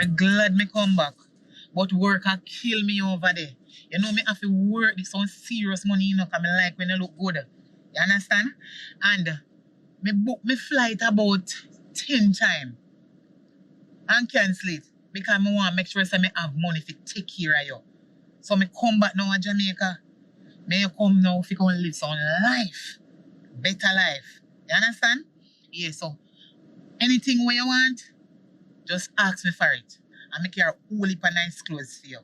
I'm glad me come back. But work a kill me over there. You know me have to work this on serious money, you know, because I like when I look good. You understand? And me book me flight about 10 times and cancel it because I want to make sure that I have money to take care of you. So me come back now to Jamaica. Me come now if you can live some life. Better life. You understand? Yeah, so anything where you want, just ask me for it. And make your whole heap of nice clothes for you.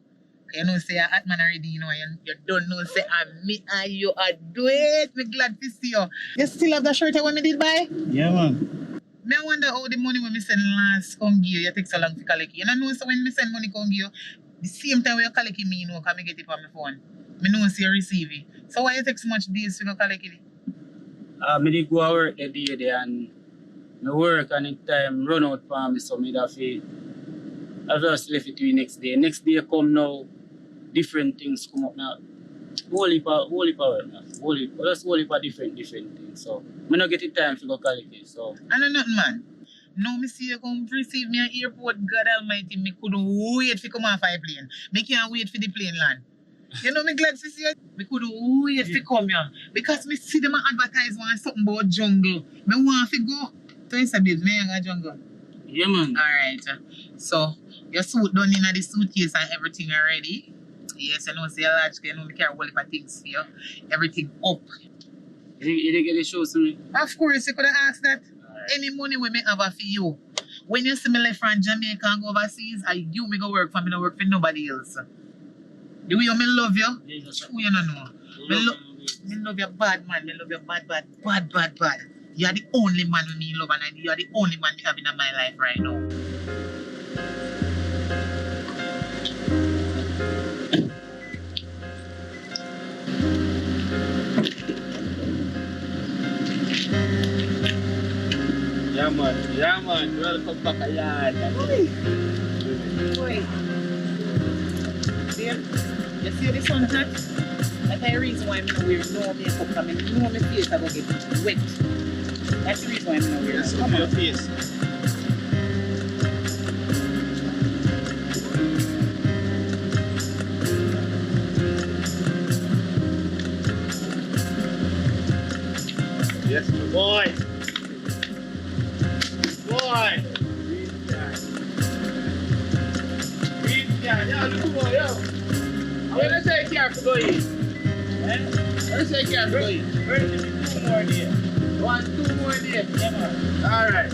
You know, say you're hot man already, you know, you don't know, say, and me and you are do it. Me glad to see you. You still have the shirt when me did buy? Yeah, man. Me I wonder how the money when me send last come give you take so long to collect it. You know, so when me send money come give you, the same time when you collect it, me, you know, can me get it on my phone. Me know say you receive it. So why you take so much days to go collect it? Me did go to work the day there and me work and the time run out for me, so me have to I just left it to the next day. Next day come now, different things come up now. Whole heap of work now. Just whole heap of different things. So I don't get the time to go collect it. So I know nothing, man. Now me see you come receive me at airport, God almighty, me couldn't wait to come off a plane. Me can't wait for the plane land. You know me glad to see you. Me couldn't wait to come here. Because me see them advertise something about jungle. Me want to go. So you say, babe, me ain't got jungle. yeah, man. Alright. So your suit done in the suitcase and everything already. Yes, I know say a large you know me carry a whole heap of things for you. Everything up. You didn't get the shows to me? Of course, you could have asked that. Alright. Any money we may have for you. When you see me left from Jamaica and go overseas, you me go work for me, no work for nobody else. The way me love you, who you don't know. Me love you bad, man. Me love you bad. You are the only man with me love and you are the only man me having in my life right now. Yeah, man. Welcome back again. Boy. See, you see this one hot? That's the reason why I'm not wearing no makeup because I know my face is going to get wet. That's the reason why I'm not wearing it. Come on. Your face. Yes, boy. Yo, look boy, yo. I'm gonna take care to go in. I'm gonna take care to go in. We're gonna give 2 more days. 2 more days. Yeah, man. Alright.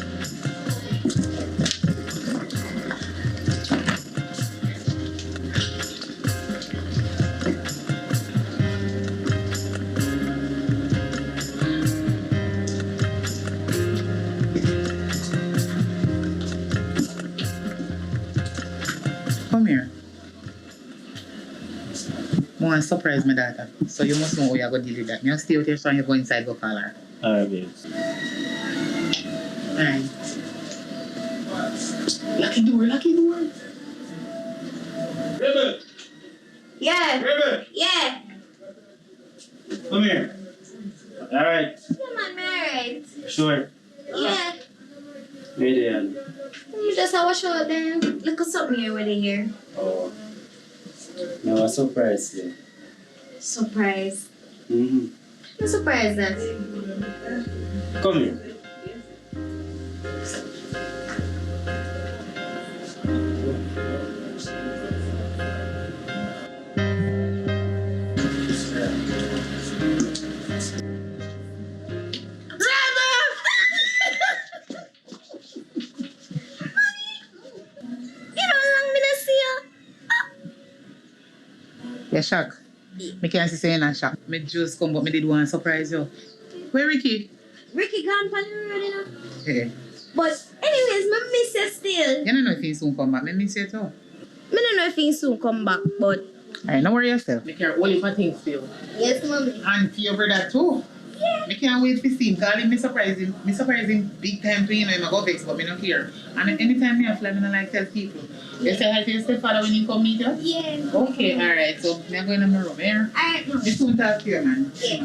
Come here. I want to surprise my daughter. So you must know how you're going to deal with that. You stay out here so you go inside go call her. Alright, babe. Alright. Lucky door. Ribbon! Yeah. Ribbon! Yeah. Come here. Alright. Come on, married. Sure. Yeah. Right there. You just have a show then. Look at something here with here. Oh. No, a surprise. Yeah. Surprise. Mm-hmm. No surprise that. Come here. You're shocked? Me can't say you're not shocked. Me just come but me did want to surprise you. Where Ricky? Ricky gone for the road, you know. Hey. But anyways, me miss you still. You don't know if he soon come back. Me miss you too. Me don't know if he soon come back, but... Alright, don't worry yourself. Me care all for things for you. Yes, mommy. And for your brother too. Yeah. Me can't wait to see him. Call him, me surprise him. Me surprise him big time to him and I go vex, but me don't care. And anytime me have fly, me don't like tell people. You say hi to your stepfather when you come meet us? Yeah. Okay, alright. So me going to my room here. Alright, mommy. Me soon talk to you, man. Yeah.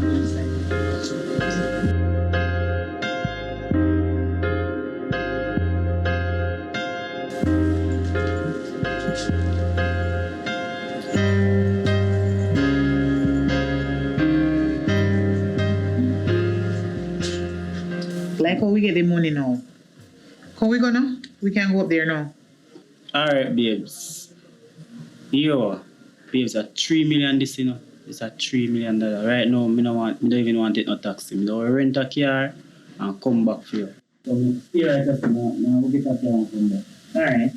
how we get the money now? How we gonna? We can go up there now. Alright, babes. Yo, babes, a 3 million this, you know. It's a $3 million. Right now, me don't even want it no taxi. Me don't rent a car and come back for you. So me stay right up now. Now we'll get a car and come back. Alright.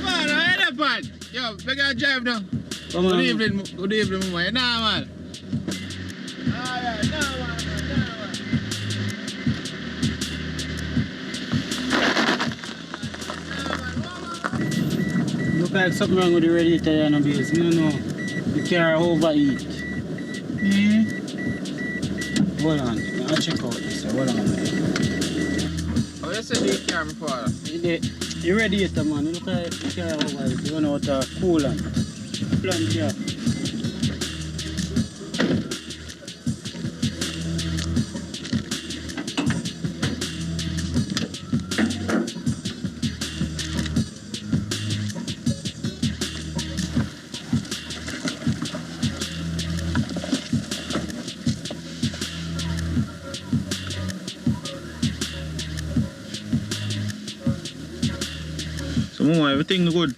Man, I had a pan. Yo, we gotta drive now. Come on. Good evening, man. Nah, man. Alright, nah, man. Look like something wrong with the radiator here, no babes. You know, the car overheat. Hold on, I'll check out this. Hold on. Oh, you said you car before. The radiator, man. Look like the car overheat. You run out of coolant. Plant here. So, Mama, everything good?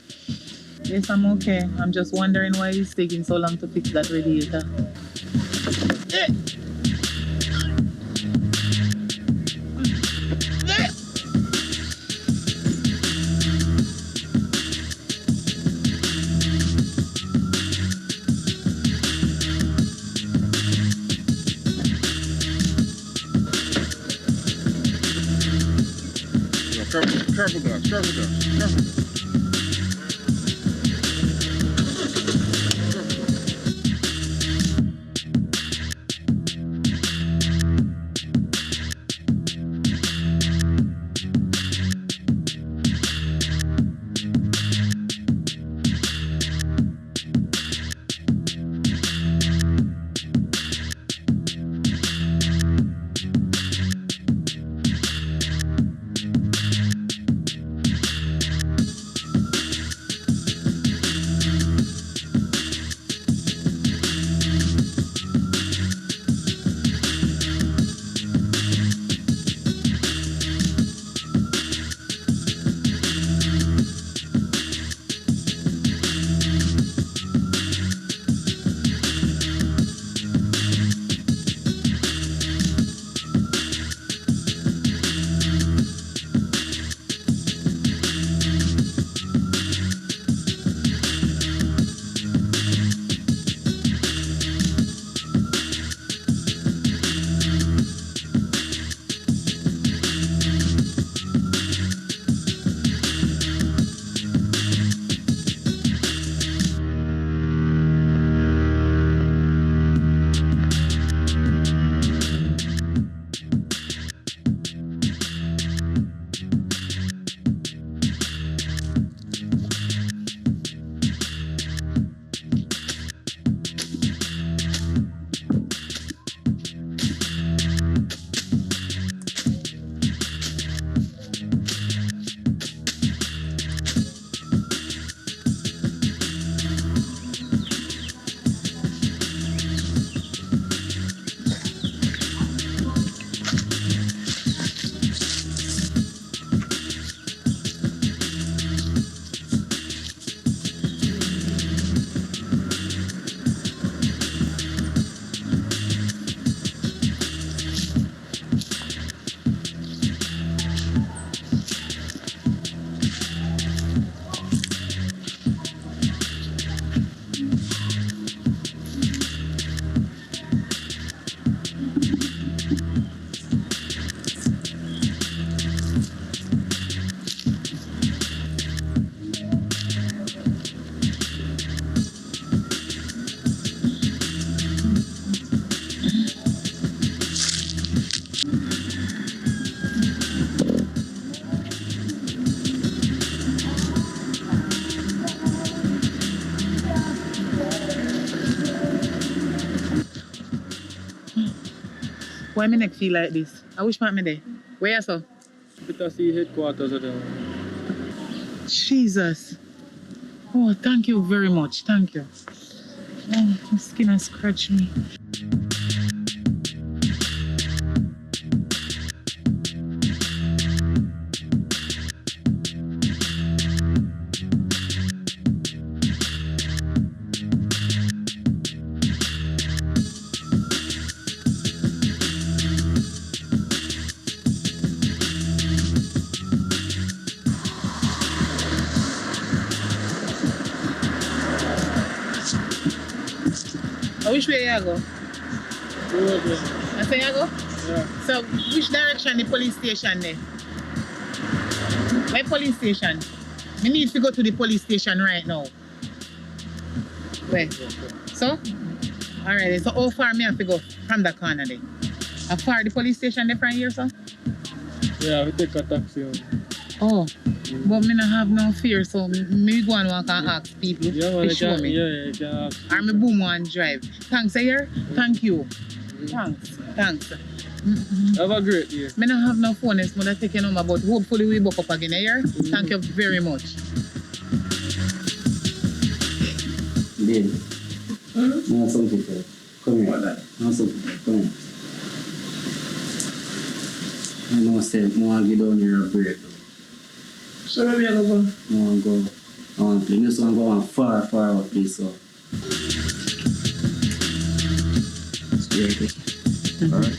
Yes, I'm okay. I'm just wondering why it's taking so long to fix that radiator. Careful, guys. Why my neck feel like this? I wish part me there. Where you so? Because the headquarters of them. Jesus. Oh, thank you very much. Thank you. Oh, my skin has scratched me. Which way you go? I say you go? Yeah. So, which direction the police station there? Where police station? We need to go to the police station right now. Where? So? Alright, so how far me have to go from the corner there? How far the police station there from here, sir? Yeah, we take a taxi. Oh, but me not have no fear, so me go and walk and ask people to show me. Yeah, you can ask. Or me boom and drive. Thanks, here. Thank you. Thanks. Have a great day. Me not have no phone, so I take your number, but hopefully we book up again here. Thank you very much. Babe, I want something for you. Come here. I want something for you. Come here. I know I said, I want to get down here a break. So where we go? I want to go. I want to play. This one go on far out place, so. Seriously. Alright.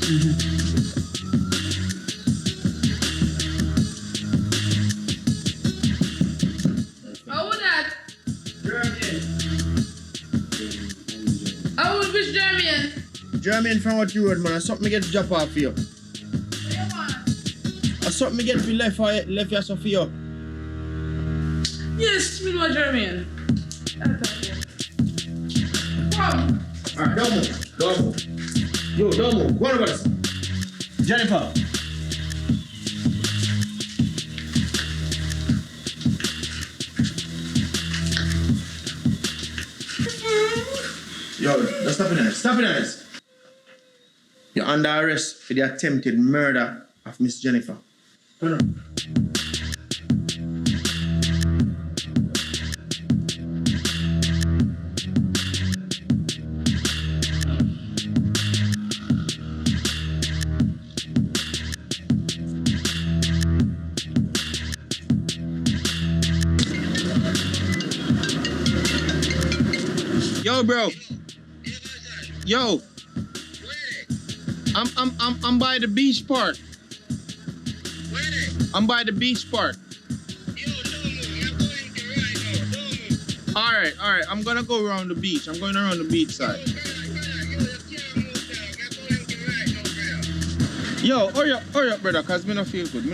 How would that? German. How would which German? German from what you heard, man. I something me get to drop off for you. I something me get to left here so for you. Yes, me know German. Come. Alright, don't move. Yo, don't move. Go on over this. Jennifer. Yo, just stop it. Stop it. You're under arrest for the attempted murder of Miss Jennifer. Turn around. Yo, bro. Yo. I'm by the beach park. I'm by the beach park. Alright. I'm gonna go around the beach. I'm going around the beach side. Yo, hurry up, brother, cause me no feel good.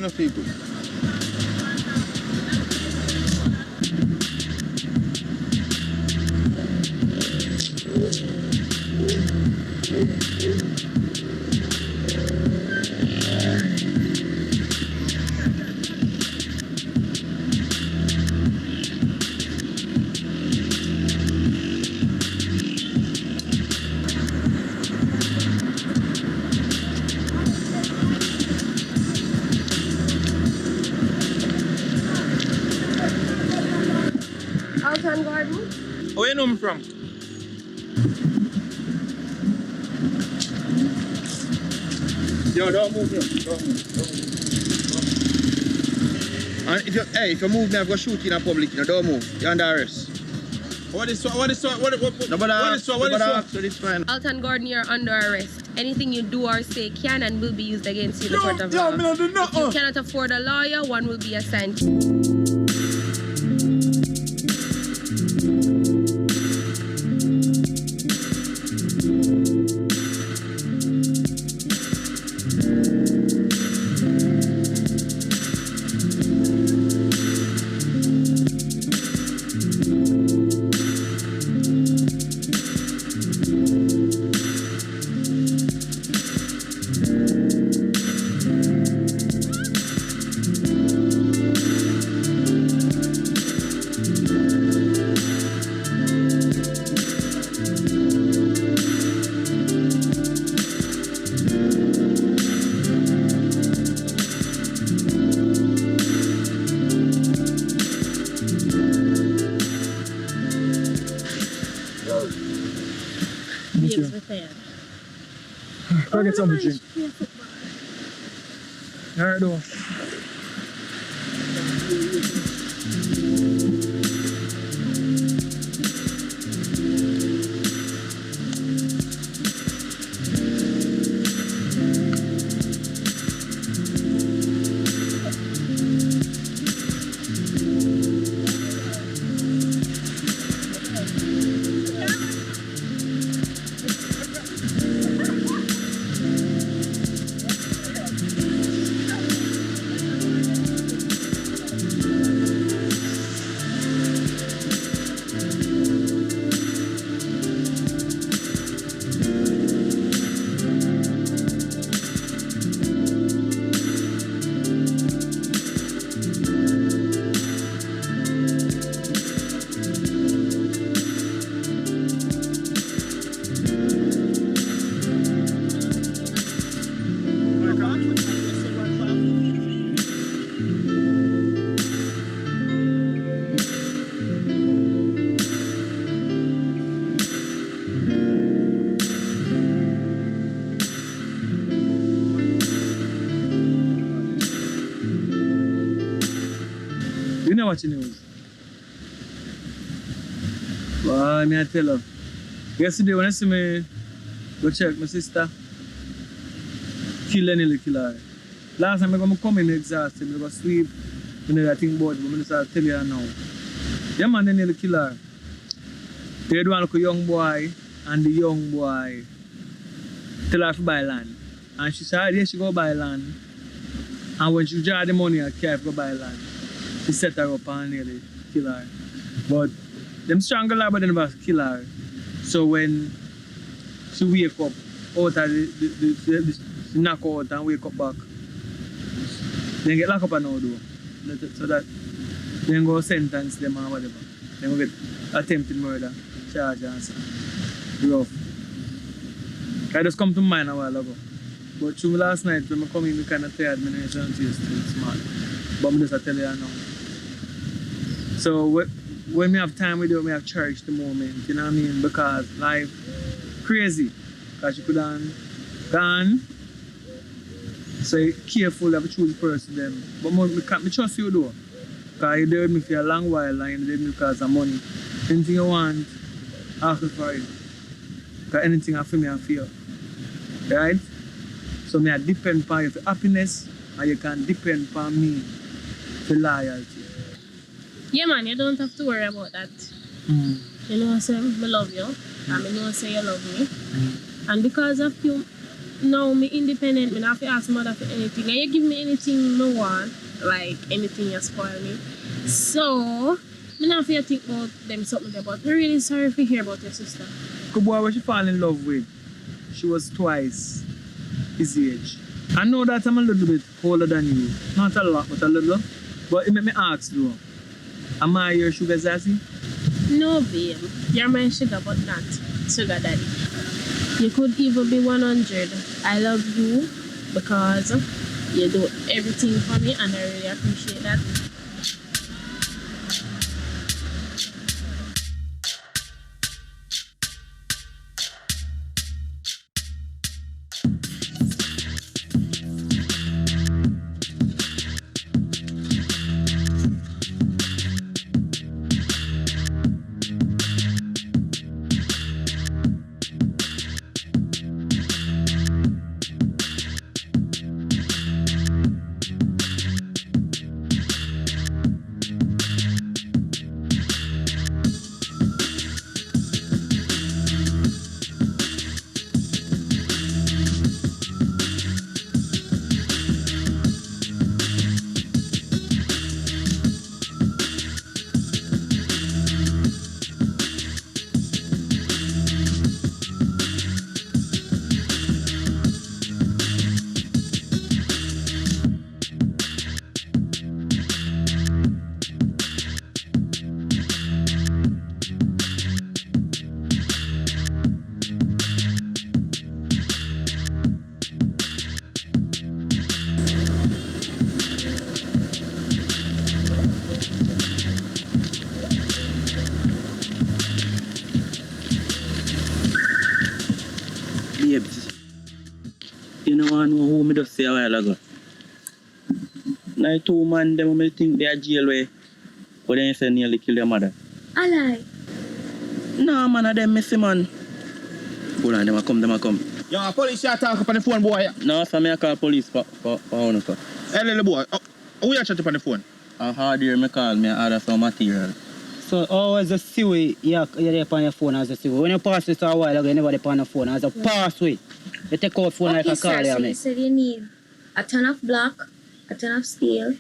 ALTON Garden? Where you know me from? Yo, don't move. And if you move now, I'm going to shoot you in public. Don't move. You're under arrest. What is fine. ALTON Gordon, you're under arrest. Anything you do or say can and will be used against you in the court of law. If you cannot afford a lawyer, one will be assigned. Go get something to drink. Alright, though. You know what the news? Well, I tell her. Yesterday when I see me go check my sister, nearly kill her. Last time I come in exhausted, I go sleep, I think about it, but I start tell you now. Yeah man, they nearly kill her. They do want a young boy, and the young boy tell her to buy land. And she said, yes, she go buy land. And when she draw the money, I can't go buy land. He set her up and nearly kill her. But them strangle her but they never kill her. So when she wake up out of the knock out and wake up back, then get locked up and now do. So that then go sentence them or whatever. Then go get attempted murder, charge and stuff. Rough. I just come to mind a while ago. But through last night when I come in, I kind of tired, I don't taste smart. But I just tell you now. So when we have time with you, we have cherished the moment, you know what I mean? Because life crazy. Because you could have gone. So you're careful to choose a person then. But I trust you though. Because you did with me for a long while and you did me because of money. Anything you want, ask for it. Because anything I feel me, I feel. Right? So I depend upon you for happiness and you can depend upon me for loyalty. Yeah man, you don't have to worry about that. You know say I love you and I know say you love me. And because of you now me independent, I don't have to ask mother for anything. And you give me anything I want, like anything you spoil me. So I don't have to think about them something there, but I'm really sorry to hear about your sister. The boy when she fall in love with, she was twice his age. I know that I'm a little bit older than you. Not a lot, but a little. But it made me ask though. Am I your sugar zazi? No, babe. You're my sugar, but not sugar daddy. You could even be 100. I love you because you do everything for me and I really appreciate that. just say a while ago. Like 2 man, them may think they are jail way. But then you say nearly kill your mother. I lie. No, man, of them missing, man. Hold on, them a come. Yo, police here talk up on the phone, boy. No, so me I call police for one, sir. Hey, little boy. Who you chat up on the phone? A hard year me call me order some material. So always a seaway, you're there on your phone as a seaway. When you pass this a while ago, you never there on the phone as a passway. You take out phone like a sir, call so me. you said you need a ton of block, a ton of steel,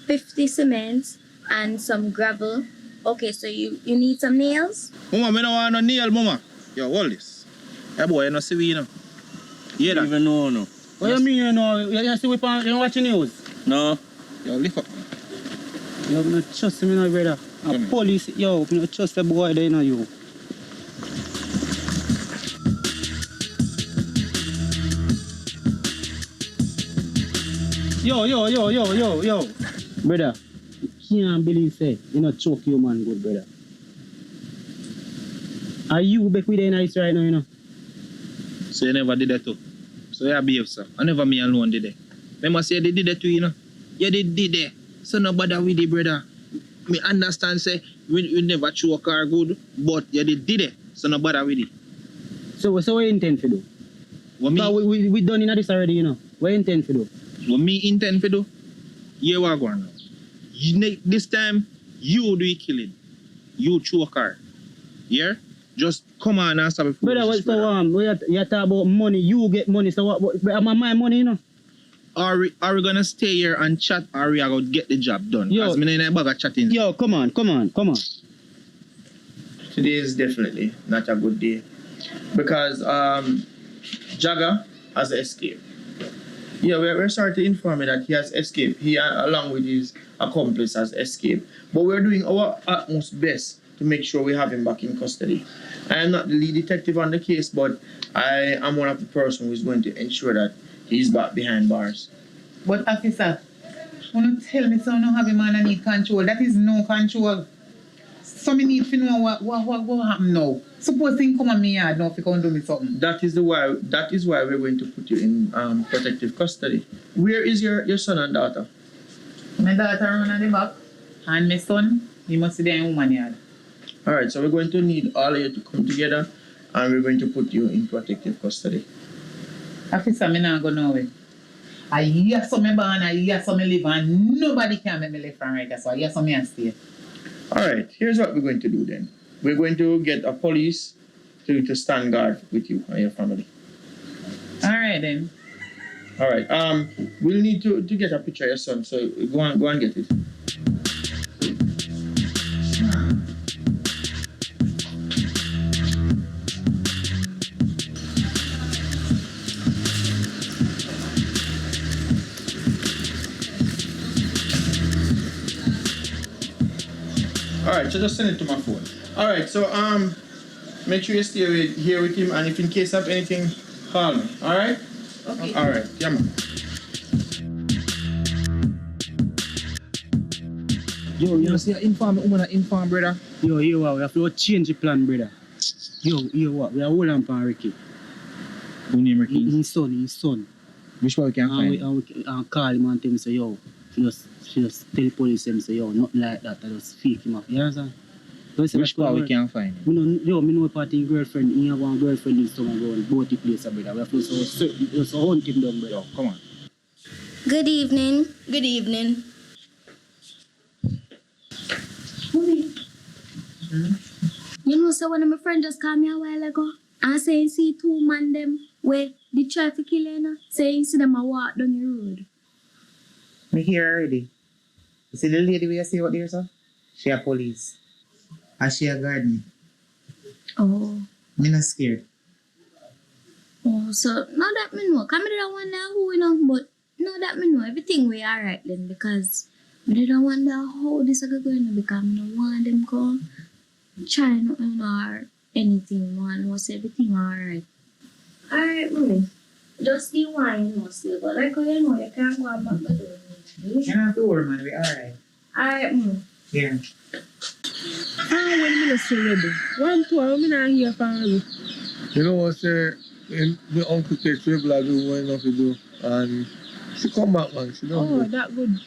50 cement, and some gravel. Okay, so you need some nails? Mama, me no want no nail, mama. Yo, hold this. Hey, boy, you no see we, you know. Yeah, that. Even know, no. What you mean you know? You see we on, you watch the news? No. Yo, lift up. You don't trust me, no, brother. A police, yo, you don't trust the boy, they know you. Yo. Brother, you can't believe say you not choke you man good, brother. Are you back with the nice right now, you know? So you never did that too. So you behave, sir. I never me alone did it. Remember say they did that too, you know? Yeah, they did it. So no bother with it, brother. Me understand say we never choke car good, but yeah, they did it. So no bother with it. So what you intend to do? What me, We done in this already, you know. What you intend to do? what me intend to do? Yeah, what going on? This time, you do it killing. You choke car. Yeah? Just come on and stop it. Brother, what's so you talk about money, you get money, so what am I my money, you know? Are we gonna stay here and chat, or we are gonna get the job done? Yo. As me in a bag of chatting. Yo, come on. Today is definitely not a good day. Because Jagger has escaped. Yeah, we're sorry to inform you that he has escaped. He, along with his accomplice, has escaped. But we're doing our utmost best to make sure we have him back in custody. I am not the lead detective on the case, but I am one of the person who is going to ensure that he's back behind bars. But officer, wanna tell me so no have a man I need control. That is no control. So me need to know what happened now. Suppose thing come on me yard now if you can't do me something. That is why we're going to put you in protective custody. Where is your son and daughter? My daughter run at the back and my son, he must be there in woman yard. Alright, so we're going to need all of you to come together and we're going to put you in protective custody. Officer, me not go nowhere. I hear some me born, I hear some me live, and nobody can make me left and right. So I hear some me and stay. Alright, here's what we're going to do then. We're going to get a police to stand guard with you and your family. Alright then. Alright, we'll need to get a picture of your son, so go and get it. Alright, so just send it to my phone. Alright, so make sure you stay here with him, and if in case of anything, call me. Alright? Okay. Alright, yeah man. Yo, you know see inform brother. Yo, we have to change the plan, brother. Yo, what? We are holding on Ricky. Who name Ricky? His son. Which one we can find? We call him and tell him, say, yo, she just tell the police him, say, yo, nothing like that, I just fake him up. You understand? Which one we can find? I know part of girlfriend, he have one girlfriend in someone going both the place, brother. We have to just hunt him down, brother. Yo, come on. Good evening. Good evening. You know, so one of my friends just called me a while ago and saying see 2 man them where the traffic killer, you know, saying see them a walk down the road. Me here already. You see the lady we see out there, sir? She a police. And she a guard me. Oh. Me not scared. Oh, so now that me know, come me didn't wonder who, you know, but now that me know, everything we alright then, because me didn't wonder how this is going to become. I don't want them go try nothing or anything, man. Was everything alright? Alright, mommy. Just the wine, you know, still, but like how you know, you can't go back the door. You don't have to worry, man. We alright. Alright, mommy. Yeah. When ministry ready. 1, 2, I'm not here for you. You know what, sir? In the uncle takes regular do what enough to do. and she come back, man. She don't Oh, go. that good.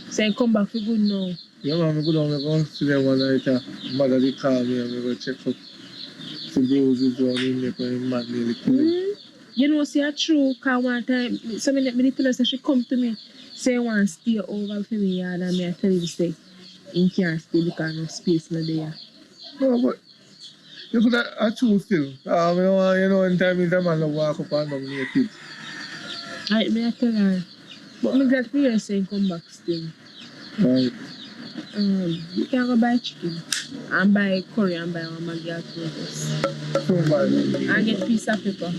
Say come back for good now. Yeah, man, I go down, I go see them one night. Mother, they call me and I go check up. The bruises down in there, because man nearly killed him. You know, see, it's true, because one time, so many tell us that she come to me, say, want to stay over for me, and I tell you, say, you can't stay because no space no there. No, but you could have true still. You know, in time is a man that walk up and down naked. I tell her, but I'm glad for you saying come back still. Right. You can go buy chicken, and buy curry, and buy one Maggi Alton. Somebody. And get piece of pepper.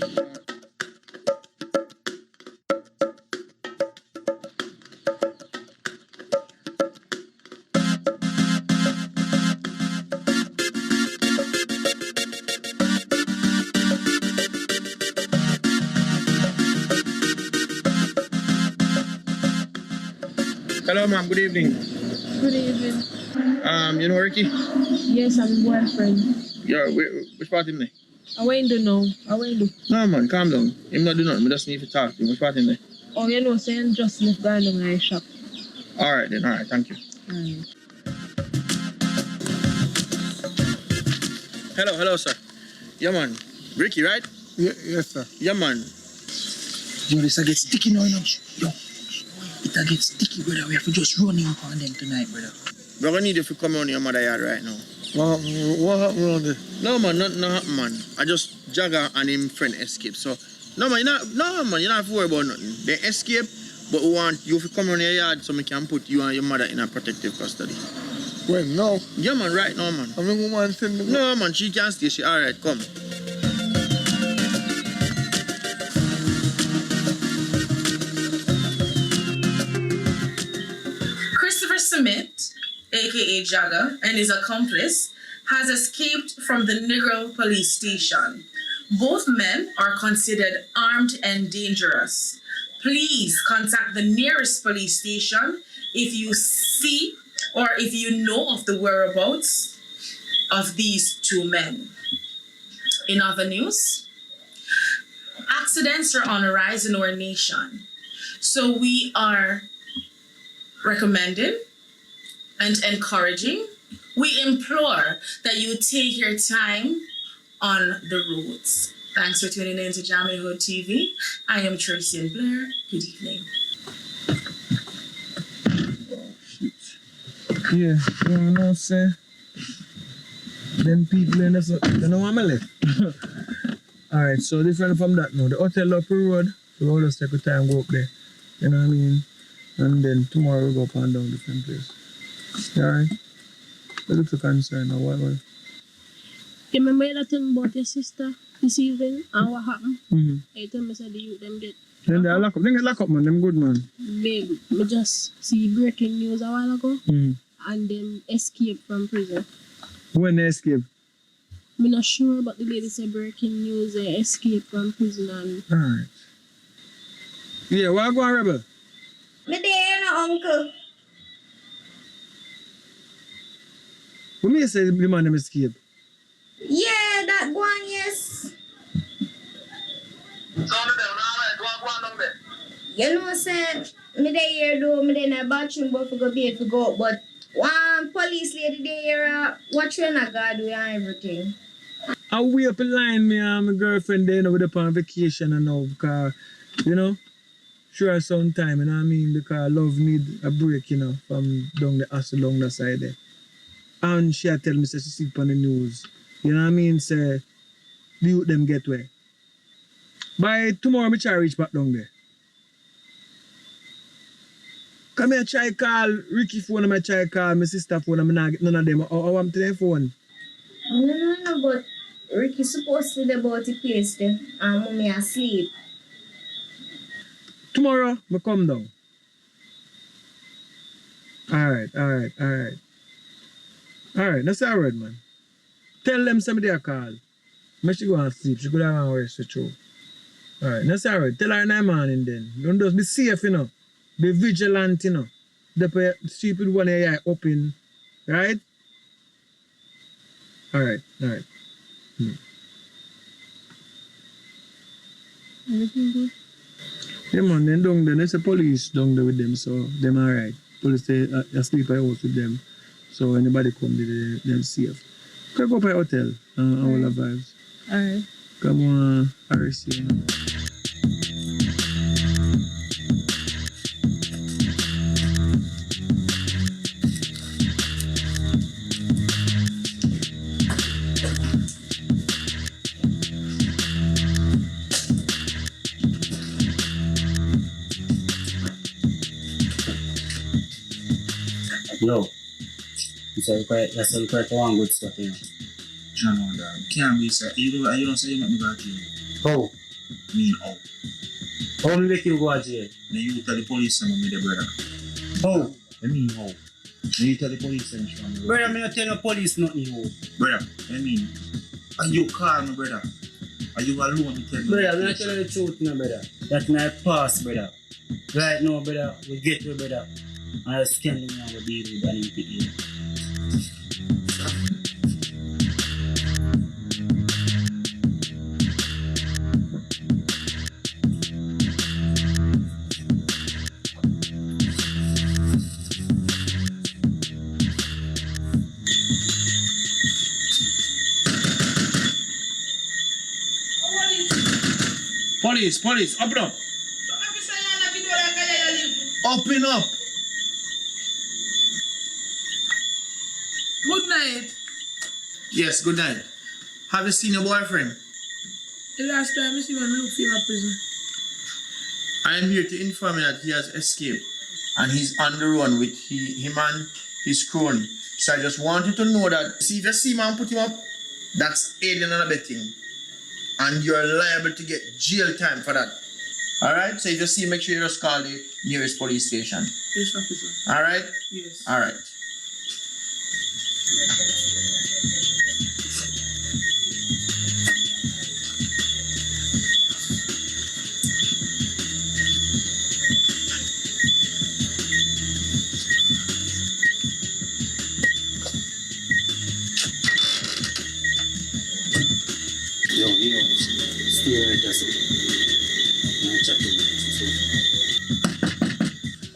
Hello, ma'am. Good evening. Good evening. You know Ricky? Yes, I'm boyfriend. Yeah, which part him there? I went to know. I went to. No, man, calm down. Him not do nothing. We just need to talk to him. Which part him there? Oh, you know, saying just left going to my shop. All right, then. All right, thank you. Hello, sir. Yeah, man. Ricky, right? Yes, sir. Yeah, man. Yo, this get sticky now, yo. It get sticky, brother. We have to just run in on them tonight, brother. We're gonna need you to come on your mother yard right now. What happened around there? No, man, nothing happened, man. I just Jagger and him friend escape. So, no, man, you don't have to worry about nothing. They escape, but we want you to come on your yard so we can put you and your mother in a protective custody. When? No. Yeah, man, right now, man. I mean, woman send me. No, man, she can't stay. She all right, come. Christopher Smith, aka Jagger, and his accomplice has escaped from the Negro police station. Both men are considered armed and dangerous. Please contact the nearest police station if you see or if you know of the whereabouts of these two men. In other news, accidents are on a rise in our nation. So we are recommending and encouraging, we implore that you take your time on the roads. Thanks for tuning in to Jamaican Hood TV. I am Tracy and Blair. Good evening. Yeah, you know, say, them people in the, you know what I'm left. Alright, so different from that now. The hotel up the road, so we'll just take the time go up there. You know what I mean? And then tomorrow we'll go up and down different place. Alright? What looks a concern or what? You remember that thing about your sister this evening and what happened? You tell me that the youth them get. Then they lock up. They get lock up, man. Them good, man. Babe, I just see breaking news a while ago and them escape from prison. When they escape? I'm not sure, but the lady said breaking news, they escape from prison and... Alright. Yeah, what go on, Rebel? Me there, no, uncle. What me say the man them escape? Yeah, that one, yes. You know, say, me there here though, me there in a bathroom, but for go bed for go up, but one police lady there, watch when I got do and everything. I way up in line, me and my girlfriend there, with up on vacation and all, because, you know, sure sometime, you know what I mean, because love need a break, you know, from down the hustle along the side there. And she tell me, say, she see it on the news. You know what I mean, say, the youth them get where. By tomorrow, me try reach back down there. Come here, try call Ricky phone, and I try call my sister phone, and I not get none of them. Or I'm to their phone. No, but Ricky supposed to be about the place there, and mommy asleep. Tomorrow, I come down. Alright. Alright, that's alright, man. Tell them somebody a call. Make she go and sleep. She could have gone rest with you. Alright, that's alright. Tell her in the morning then. Don't just be safe, you know. Be vigilant, you know. The stupid one here open. Right? Alright. Everything good? Yeah, man, then down there, there's a police down there with them, so them alright. Police say asleep at house with them. So anybody come there, them safe. Can go up at hotel and all the vibes. Alright. Come on, RC, you know. Yo, that's a quite one good stuff, you know. John, dog. Can't be, sir. You don't say you make me go to jail. How? Mean how? How me make you go to jail? Then you tell the police I'm with the brother. How? I mean how? Then you tell the police I'm with Brother, me not tell no police nothing, you. Brother, I mean, are you call me, brother? Are you alone to tell me? Brother, me not tell you the truth, no, brother. That's my past, brother. Right now, brother, we get to brother. And I scan them now, we deal with an impede. Police, open up. Open up. Good night. Yes, good night. Have you seen your boyfriend? The last time I see him, I look for him in prison. I am here to inform you that he has escaped and he's on the run with him and his crony. So I just want you to know that see if you see man put him up, that's aiding and abetting. And you're liable to get jail time for that. Alright? So if you see, make sure you just call the nearest police station. Yes, officer. Alright? Yes. Alright. Yo, stay right there, so. Now chat to me.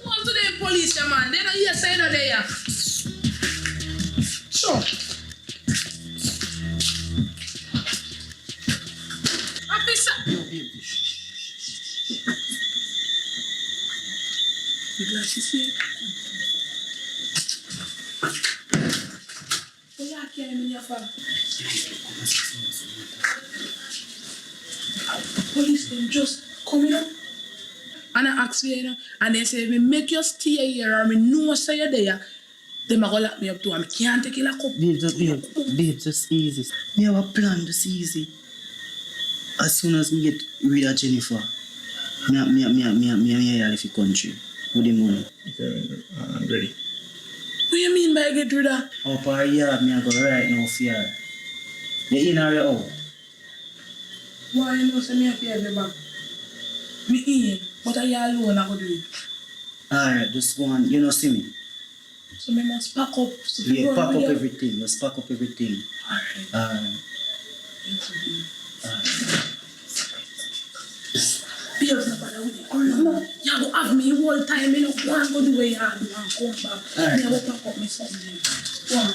Come to the police, yeah, man. They don't hear say no there. Sure. Officer. You glad she's here? Oh, yeah, I can't in your father. Police them just coming up and I ask you, you know, and they say, me make you stay here or me know say you're there, them a go lock me up too and me can't take you lock up. Babe, just easy. Me have a plan, just easy. As soon as me get rid of Jennifer, me here if the country with the money. Okay, I'm ready. What you mean by get rid of? Up our yard, me I go right now for yard. You in or you out? Why you know say me a pay the back? Me in, but I alone I go do it. Alright, just go on, you know see me. So me must pack up. So Yeah, pack up everything, just pack up everything. Alright. Behave no bother with it. No, you go have me whole time, you know, go and go do what you have to do and come back. Alright. Me a go pack up me something. Go on.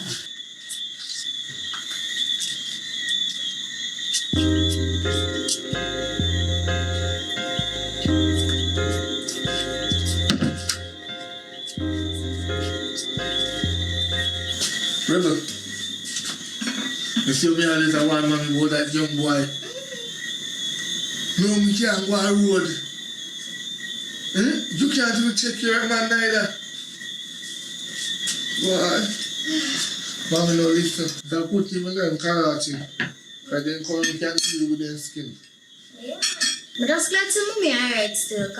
Rebel, you see me always a one man about that young boy. No, me can't go on road. You can't even take care of man neither. Boy, mommy no listen. If I put him in them karate, because then come we can deal with them skin. Yeah. But just glad to mommy alright still, cause I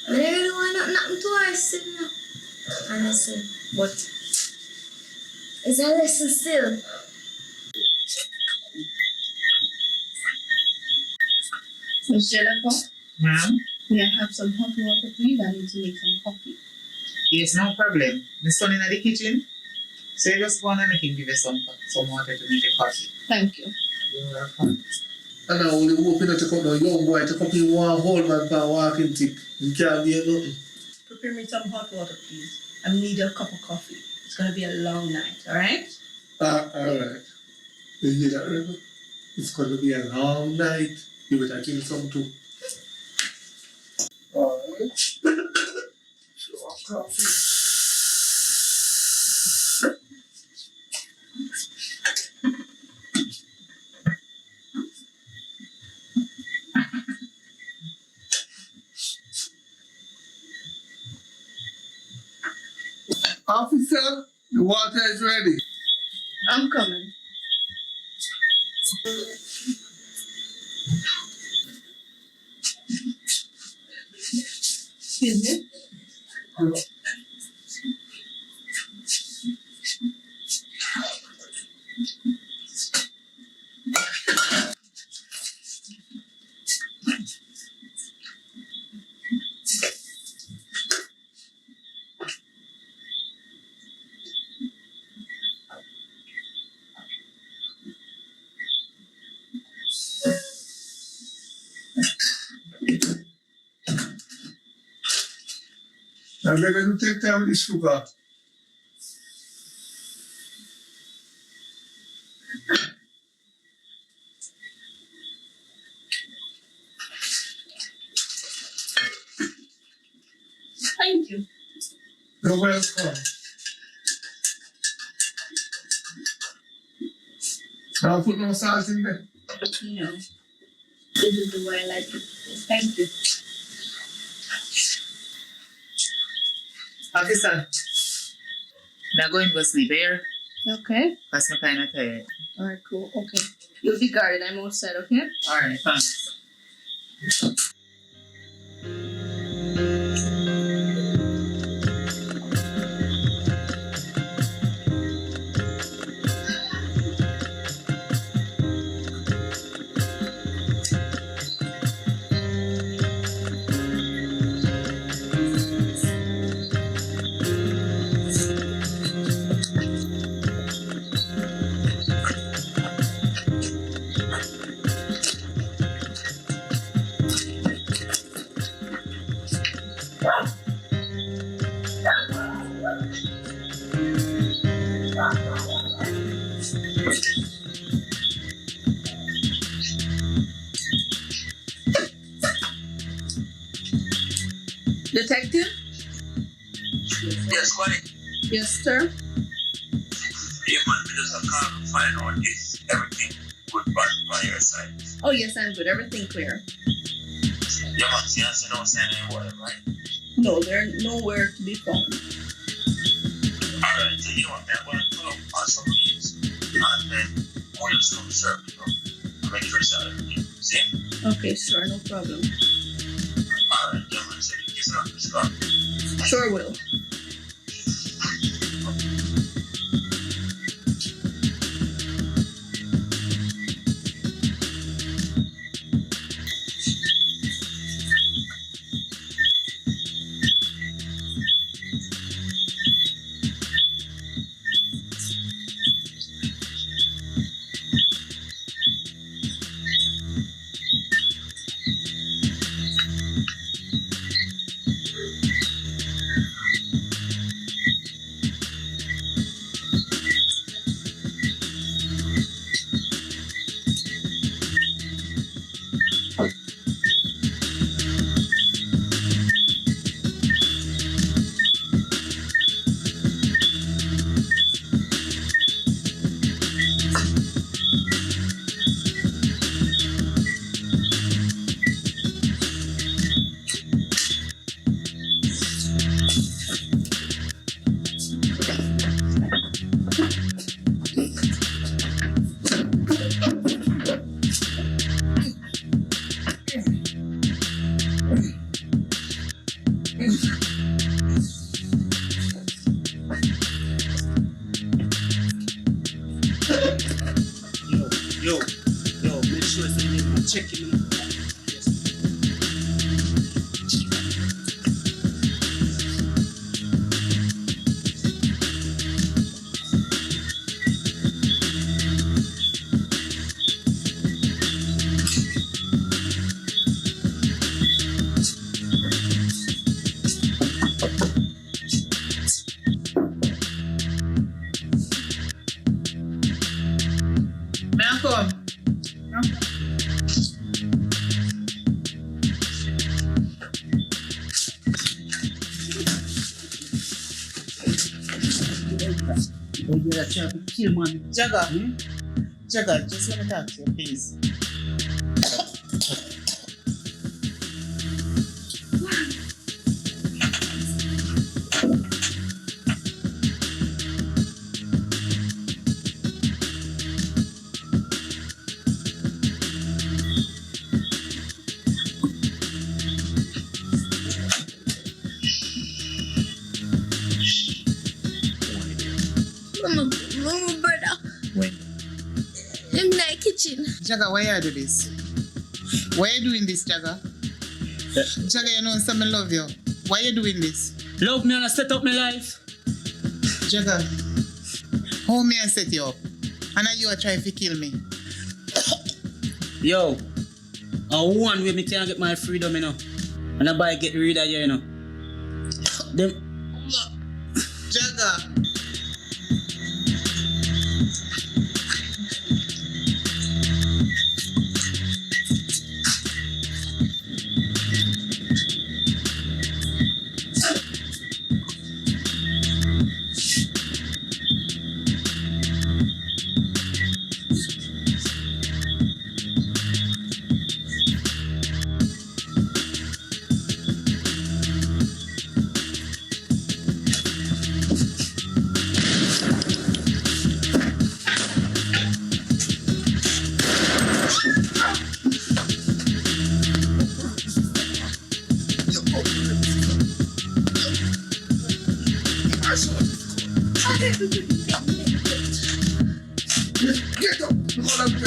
don't really want nothing to us, you know. Honestly. But it's a lesson still. Miss Jennifer, Ma'am? may I have some hot water, please? I need to make some coffee. Yes, no problem. My son in the kitchen. So you just go on and I can give you some water to make a coffee. Thank you. You're welcome. And I only hoping that to come a young boy to come in one whole man for walking tick. You can't be nothing. Prepare me some hot water, please. I need a cup of coffee. It's gonna be a long night, alright? Alright. You hear that, Rebel? It's gonna be a long night. You better give me some too. Alright. Sure, coffee. Officer, the water is ready. I'm coming. Excuse me? Now they're going to take time with the sugar. Thank you. You're welcome. Now put no salt in there. No. This is the way I like it. Thank you. Officer, I'm going to sleep here Okay. because I'm kind of tired. Alright, cool. Okay. You'll be guarded. I'm outside, okay? Alright, thanks. Detective? Yes, Connie. Yes, sir. Yeah, man, we just a call to find out if everything good on your side. Oh, yes, I'm good. Everything clear. Yeah, man, see, no sign anywhere, right? No, they're nowhere to be found. Alright, so you know what, man, I'm going to pull up on some of these, and then we'll just come serve, you know, make sure it's out of here. See? Okay, sure. No problem. Alright, yeah, man, so you get some stuff. Sure will. Yo, make sure it's in there. Check him out. come. Oh, you're trying to kill man. Jagger. Jagger, just let me talk to you, please. Mama, brother. When? In the kitchen. Jagger, why you do this? Why you doing this, Jagger? Jagger, you know someone love you. Why you doing this? Love me and I set up my life. Jagger, how me I set you up? And now you are trying to kill me. Yo, one way me can't get my freedom, you know. And I buy get rid of you, you know. Them Jagger. Get up!